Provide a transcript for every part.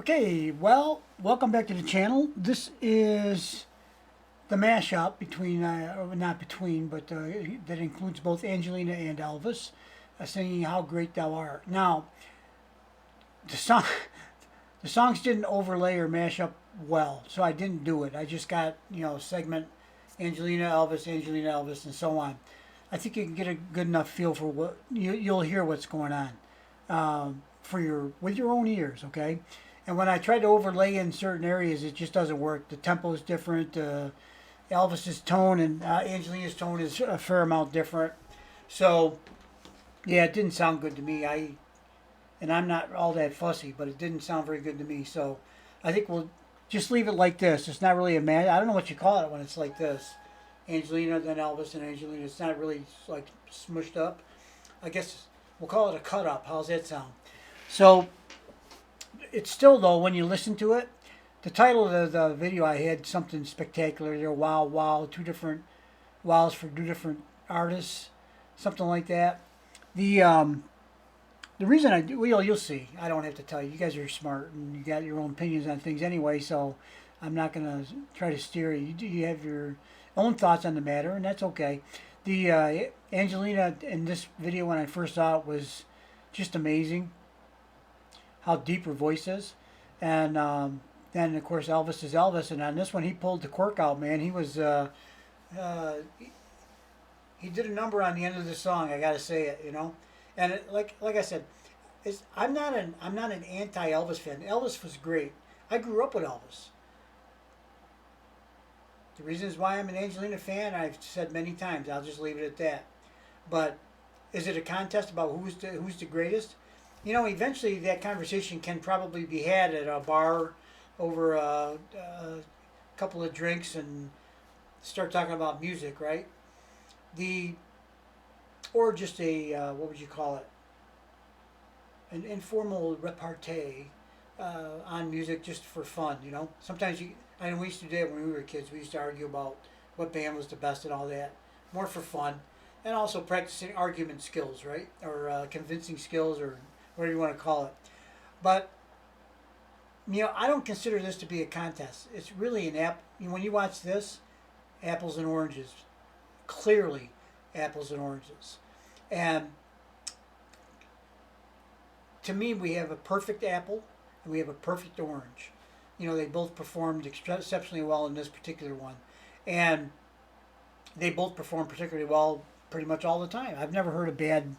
Okay, well, welcome back to the channel. This is the mashup between, or not between, but that includes both Angelina and Elvis singing "How Great Thou Art." Now, the song, the songs didn't overlay or mash up well, so I didn't do it. I just got segment Angelina, Elvis, and so on. I think you can get a good enough feel for what you'll hear what's going on for your with your own ears, okay? And when I try to overlay in certain areas, it just doesn't work. The tempo is different. Elvis's tone and Angelina's tone is a fair amount different. So yeah, it didn't sound good to me. And I'm not all that fussy, but it didn't sound very good to me. So I think we'll just leave it like this. It's not really a man. I don't know what you call it when it's like this. Angelina, then Elvis, and Angelina. It's not really like smushed up. I guess we'll call it a cut up. How's that sound? So it's still, though, when you listen to it, the title of the video, I had something spectacular there. Wow, wow, two different wows for two different artists, something like that. The reason I do, well, you'll see. I don't have to tell you. You guys are smart and you got your own opinions on things anyway, so I'm not going to try to steer you. You have your own thoughts on the matter, and that's okay. The Angelina in this video, when I first saw it, was just amazing. How deep her voice is, and then of course Elvis is Elvis, and on this one he pulled the cork out, man. He was he did a number on the end of the song. I gotta say it. And like I said, I'm not an anti Elvis fan. Elvis was great. I grew up with Elvis. The reasons why I'm an Angelina fan, I've said many times. I'll just leave it at that. But is it a contest about who's the greatest? Eventually that conversation can probably be had at a bar over a couple of drinks and start talking about music, right? Or just a what would you call it? An informal repartee on music just for fun. Sometimes I know we used to do it when we were kids. We used to argue about what band was the best and all that, more for fun, and also practicing argument skills, right? Or convincing skills, or whatever you want to call it. But I don't consider this to be a contest. It's really an app. When you watch this, apples and oranges, clearly apples and oranges. And to me, we have a perfect apple and we have a perfect orange. They both performed exceptionally well in this particular one, and they both perform particularly well pretty much all the time. I've never heard a bad.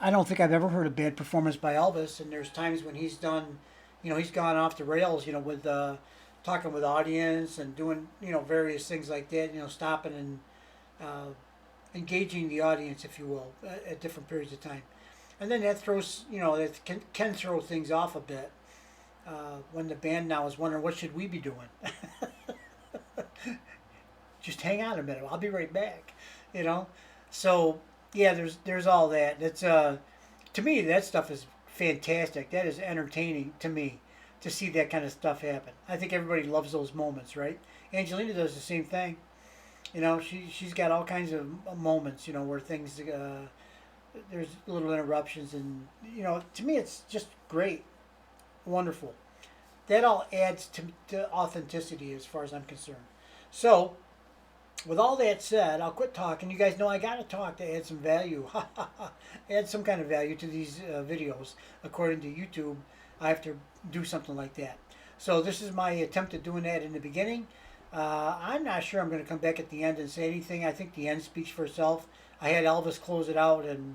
I don't think I've ever heard a bad performance by Elvis, and there's times when he's done, he's gone off the rails, with talking with audience and doing, various things like that, stopping and engaging the audience, if you will, at different periods of time. And then that throws, that can throw things off a bit when the band now is wondering, what should we be doing? Just hang on a minute, I'll be right back, So yeah, there's all that. It's to me that stuff is fantastic. That is entertaining to me to see that kind of stuff happen. I think everybody loves those moments, right? Angelina does the same thing. She's got all kinds of moments, where things there's little interruptions, and to me it's just great, wonderful. That all adds to authenticity as far as I'm concerned. So with all that said, I'll quit talking. You guys know I gotta talk to add some value. Add some kind of value to these videos. According to YouTube, I have to do something like that. So this is my attempt at doing that in the beginning. I'm not sure I'm going to come back at the end and say anything. I think the end speaks for itself. I had Elvis close it out, and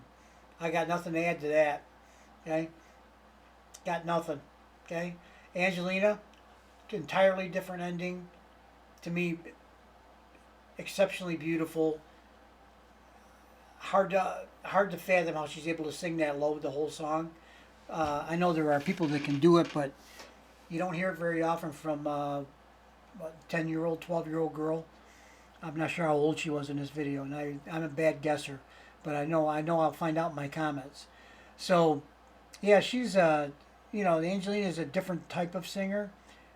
I got nothing to add to that. Okay? Got nothing. Okay? Angelina, entirely different ending. To me, exceptionally beautiful. Hard to fathom how she's able to sing that low the whole song. I know there are people that can do it, but you don't hear it very often from a 10-year-old, 12-year-old girl. I'm not sure how old she was in this video, and I'm a bad guesser, but I know I'll find out in my comments. So, yeah, she's Angelina is a different type of singer.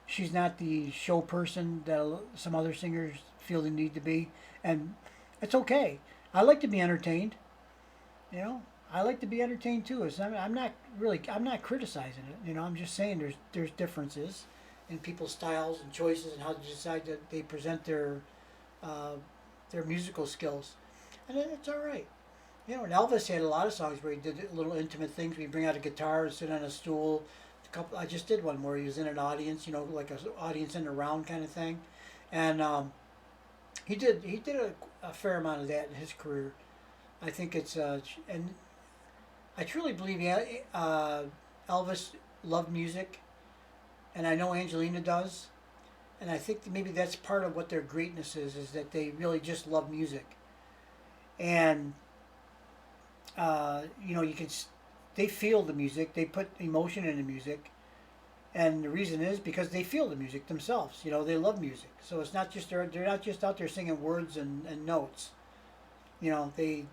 She's not the show person that some other singers feel they need to be, and it's okay. I like to be entertained. I like to be entertained too. I'm not really, I'm not criticizing it. You know, I'm just saying there's differences in people's styles and choices and how they decide that they present uh, their musical skills, and it's all right. You know, and Elvis had a lot of songs where he did little intimate things. We bring out a guitar, sit on a stool. I just did one where he was in an audience, you know, like an audience in a round kind of thing, and he did a fair amount of that in his career. I think it's and I truly believe, yeah, Elvis loved music, and I know Angelina does, and I think that maybe that's part of what their greatness is that they really just love music, and you know, they feel the music, they put emotion in the music, and the reason is because they feel the music themselves. You know, they love music, so it's not just they're not just out there singing words and notes. You know, they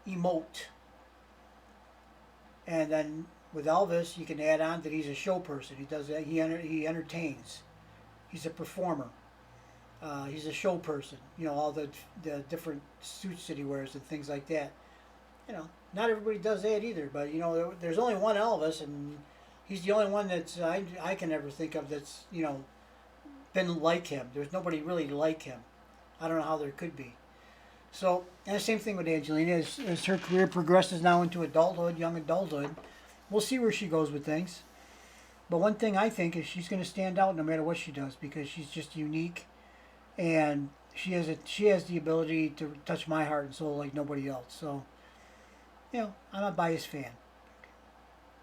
emote. And then with Elvis, you can add on that he's a show person. He does that. He entertains. He's a performer. He's a show person. You know, all the different suits that he wears and things like that. You know, not everybody does that either. But you know, there's only one Elvis, and he's the only one that's I can ever think of that's, you know, been like him. There's nobody really like him. I don't know how there could be. So, and the same thing with Angelina. As her career progresses now into adulthood, young adulthood, we'll see where she goes with things. But one thing I think is she's going to stand out no matter what she does, because she's just unique, and she has the ability to touch my heart and soul like nobody else. So, you know, I'm a biased fan.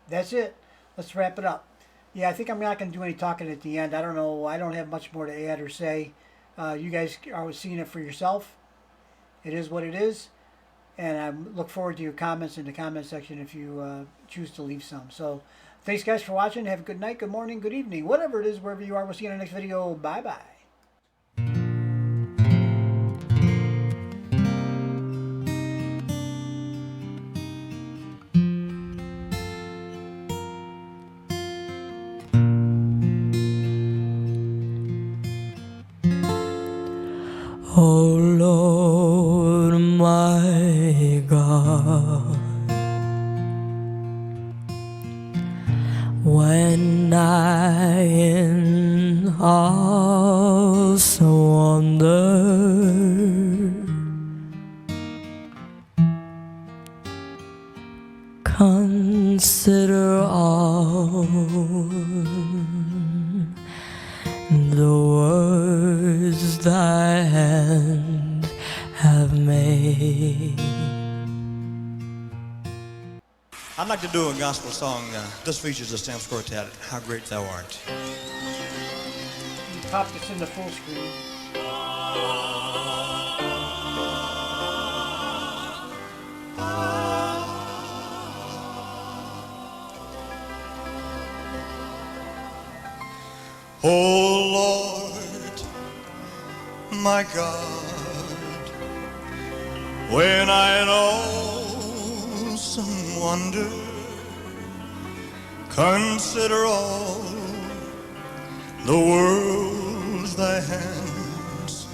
That's it. Let's wrap it up. Yeah, I think I'm not going to do any talking at the end. I don't know. I don't have much more to add or say. You guys are seeing it for yourself. It is what it is, and I look forward to your comments in the comment section if you choose to leave some. So, thanks guys for watching. Have a good night, good morning, good evening, whatever it is, wherever you are. We'll see you in the next video. Bye bye. Oh Lord, my God, when I in awesome wonder consider all the words thy hand have made. I'd like to do a gospel song. This features the Stamps Quartet, How Great Thou Art. You pop this into full screen. Oh Lord, my God, when I in awesome wonder consider all the worlds thy hands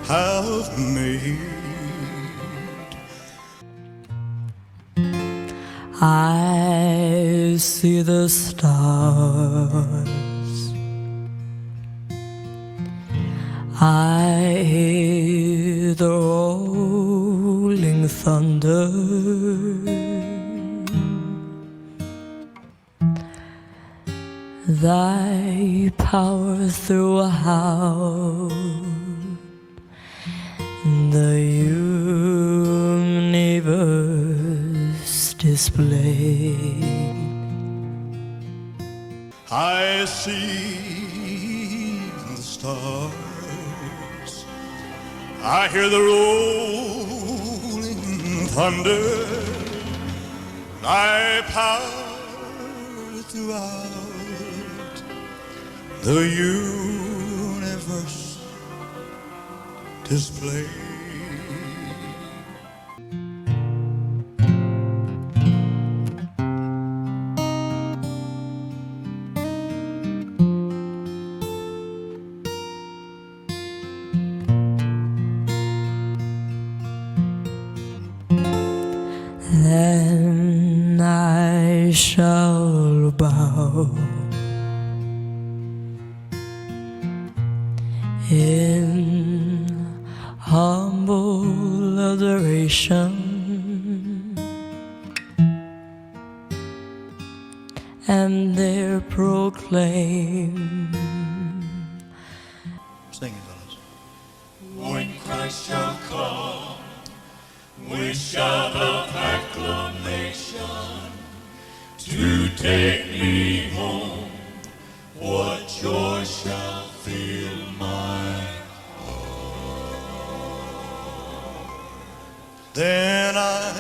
have made, I see the stars, I hear the rolling thunder, thy power throughout the universe displayed. I see the stars, I hear the rolling thunder, thy power throughout the universe displayed. Then humble adoration, and there proclaim. Sing it, fellas. When Christ shall come with shout of acclamation to take me home, what joy shall fill my heart? Then I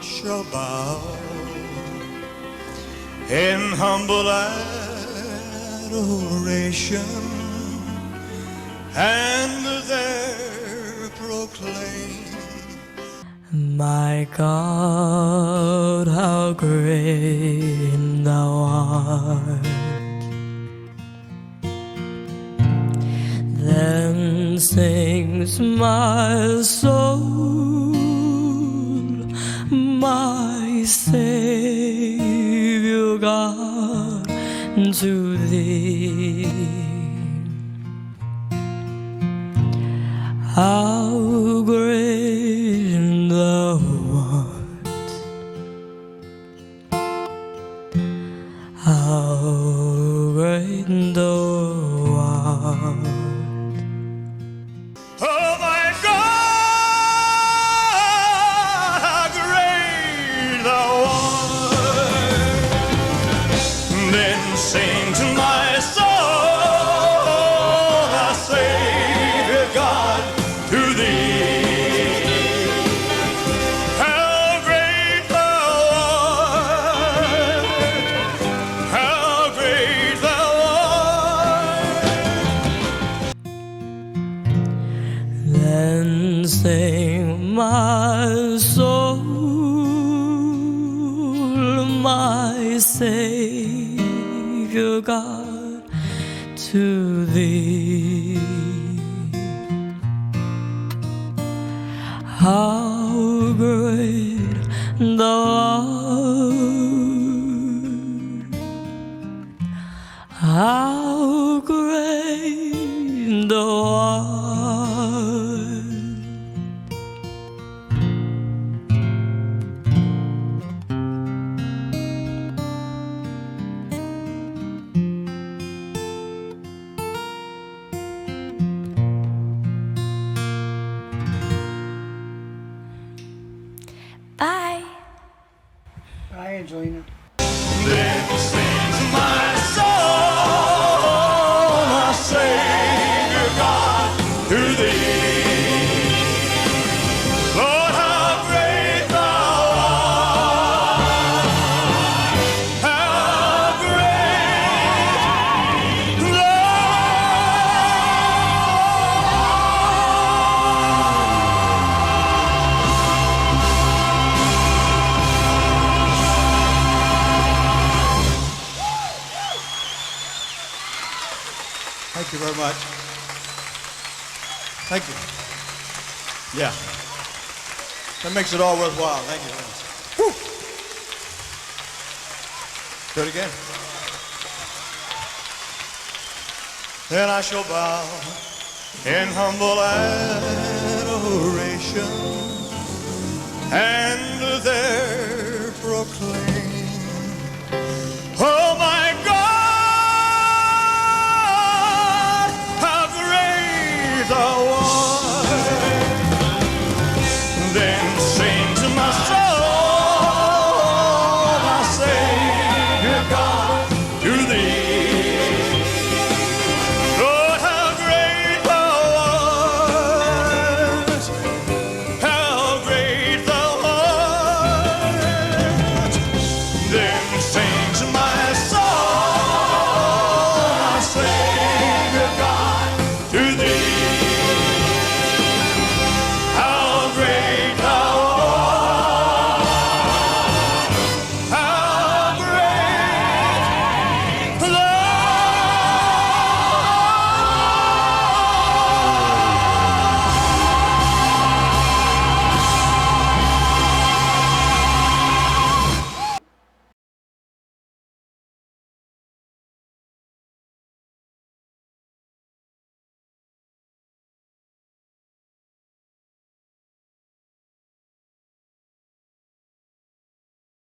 shall bow in humble adoration, and there proclaim, My God, how great thou art. Then sings my soul, my Savior God, to thee. How great thou art, how great thou art. oh my God, how great thou art. Then sing to my soul, my Savior God, to thee. How great thou art, how great thou art. Then sing my soul, my Savior God, to thee. How great thou art, how great thou art. Bye. Bye, Angelina. Then sings my soul, my Savior God, to thee. Lord, how great thou art, how great thou Thank you very much. Thank you. Yeah. That makes it all worthwhile. Thank you. Woo. Do it again. Then I shall bow in humble adoration, and there